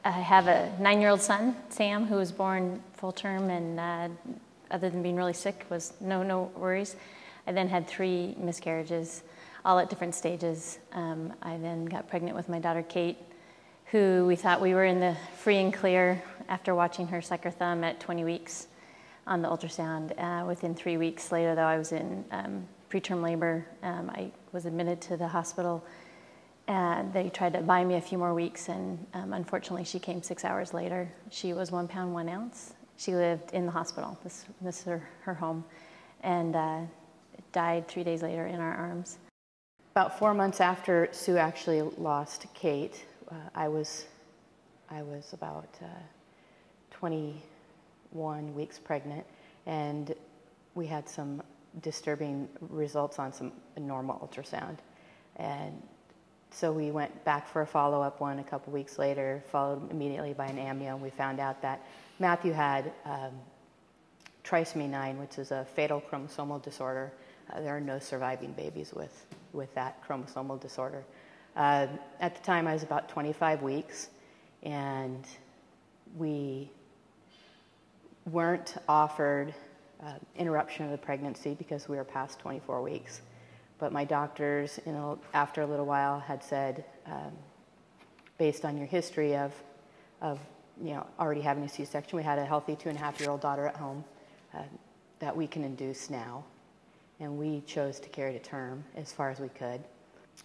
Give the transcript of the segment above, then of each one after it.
I have a 9-year-old son, Sam, who was born full term and other than being really sick was no worries. I then had 3 miscarriages, all at different stages. I then got pregnant with my daughter, Kate, who we thought we were in the free and clear after watching her suck her thumb at 20 weeks on the ultrasound. Within 3 weeks later, though, I was in preterm labor. I was admitted to the hospital. They tried to buy me a few more weeks, and unfortunately, she came 6 hours later. She was 1 pound, 1 ounce. She lived in the hospital. This is her home, and died 3 days later in our arms. About 4 months after Sue actually lost Kate, I was about 21 weeks pregnant, and we had some disturbing results on some normal ultrasound. And so we went back for a follow-up one a couple weeks later, followed immediately by an amnio, and we found out that Matthew had trisomy 9, which is a fatal chromosomal disorder. There are no surviving babies with that chromosomal disorder. At the time, I was about 25 weeks, and we weren't offered interruption of the pregnancy because we were past 24 weeks. But my doctors, after a little while, had said, based on your history of already having a C-section, we had a healthy 2.5-year-old daughter at home, that we can induce now. And we chose to carry to term as far as we could.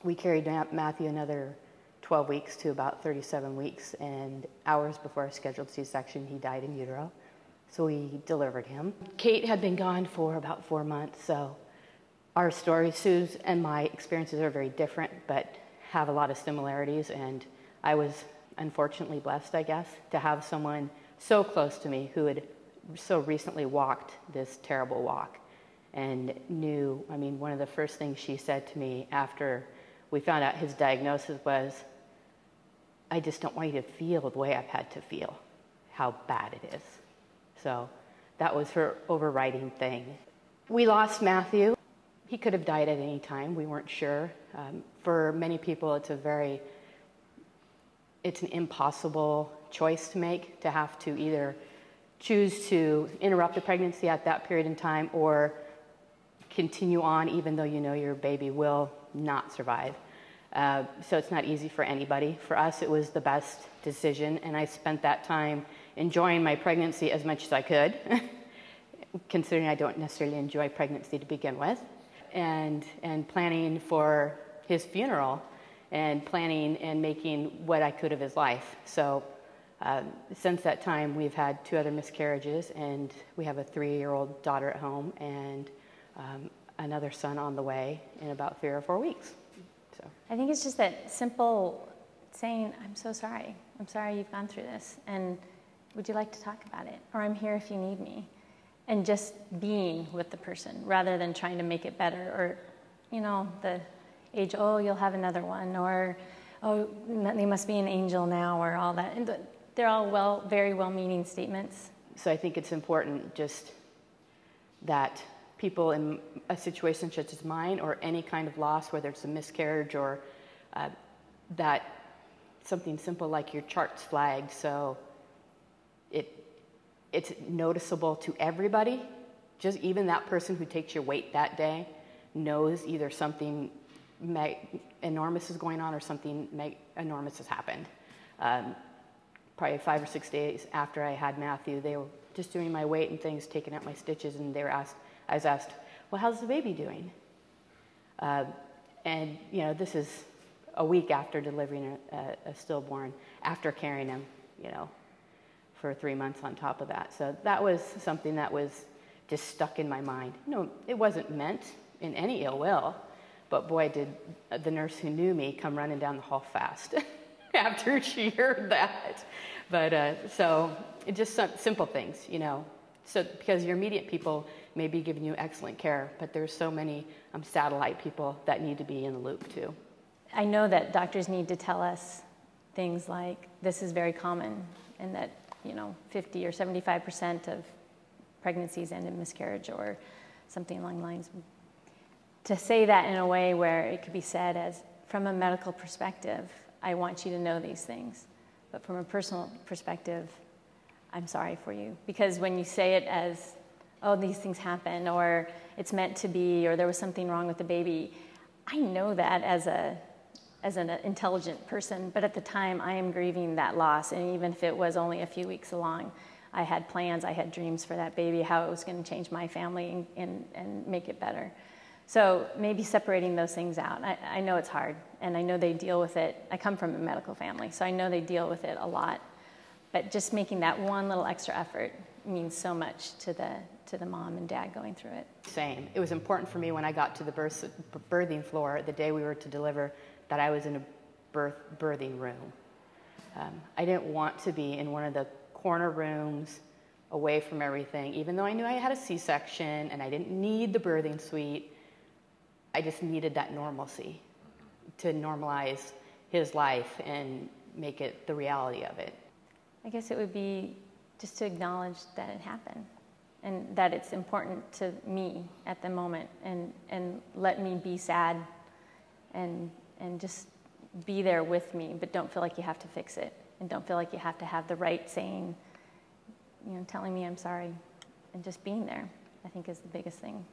We carried Matthew another 12 weeks to about 37 weeks, and hours before our scheduled C-section, he died in utero. So we delivered him. Kate had been gone for about 4 months, so our stories, Sue's and my experiences are very different, but have a lot of similarities, and I was unfortunately blessed, I guess, to have someone so close to me who had so recently walked this terrible walk and knew. I mean, one of the first things she said to me after we found out his diagnosis was, "I just don't want you to feel the way I've had to feel, how bad it is." So that was her overriding thing. We lost Matthew. He could have died at any time. We weren't sure. For many people, it's an impossible choice to make, to have to either choose to interrupt the pregnancy at that period in time or continue on even though you know your baby will not survive. So it's not easy for anybody. For us, it was the best decision, and I spent that time enjoying my pregnancy as much as I could, considering I don't necessarily enjoy pregnancy to begin with, and planning for his funeral and planning and making what I could of his life. So since that time, we've had 2 other miscarriages, and we have a 3-year-old daughter at home and another son on the way in about 3 or 4 weeks. So I think it's just that simple saying, "I'm so sorry. I'm sorry you've gone through this, and would you like to talk about it? Or I'm here if you need me." And just being with the person rather than trying to make it better, or, the age, "Oh, you'll have another one," or, "Oh, they must be an angel now," or all that. And they're all very well-meaning statements. So I think it's important just that people in a situation such as mine, or any kind of loss, whether it's a miscarriage or that something simple like your chart's flagged, so it's noticeable to everybody. Just even that person who takes your weight that day knows either something enormous is going on or something enormous has happened. Probably 5 or 6 days after I had Matthew, they were just doing my weight and things, taking out my stitches, and I was asked, "Well, how's the baby doing?" And this is a week after delivering a stillborn, after carrying him, for 3 months on top of that. So that was something that was just stuck in my mind. It wasn't meant in any ill will, but boy, did the nurse who knew me come running down the hall fast after she heard that. But so it just simple things, So because your immediate people may be giving you excellent care, but there's so many satellite people that need to be in the loop too. I know that doctors need to tell us things like, this is very common, and that 50 or 75% of pregnancies end in miscarriage or something along the lines. To say that in a way where it could be said as, from a medical perspective, I want you to know these things. But from a personal perspective, I'm sorry for you. Because when you say it as, oh, these things happen, or it's meant to be, or there was something wrong with the baby, I know that as an intelligent person, but at the time I am grieving that loss, and even if it was only a few weeks along, I had plans, I had dreams for that baby, how it was going to change my family and make it better. So maybe separating those things out. I know it's hard, and I know they deal with it. I come from a medical family, so I know they deal with it a lot. But just making that one little extra effort means so much to the mom and dad going through it. Same. It was important for me when I got to the birthing floor the day we were to deliver that I was in a birthing room. I didn't want to be in one of the corner rooms away from everything, even though I knew I had a C-section and I didn't need the birthing suite. I just needed that normalcy to normalize his life and make it the reality of it. I guess it would be just to acknowledge that it happened and that it's important to me at the moment, and let me be sad and just be there with me, but don't feel like you have to fix it, and don't feel like you have to have the right saying, telling me I'm sorry, and just being there, I think is the biggest thing.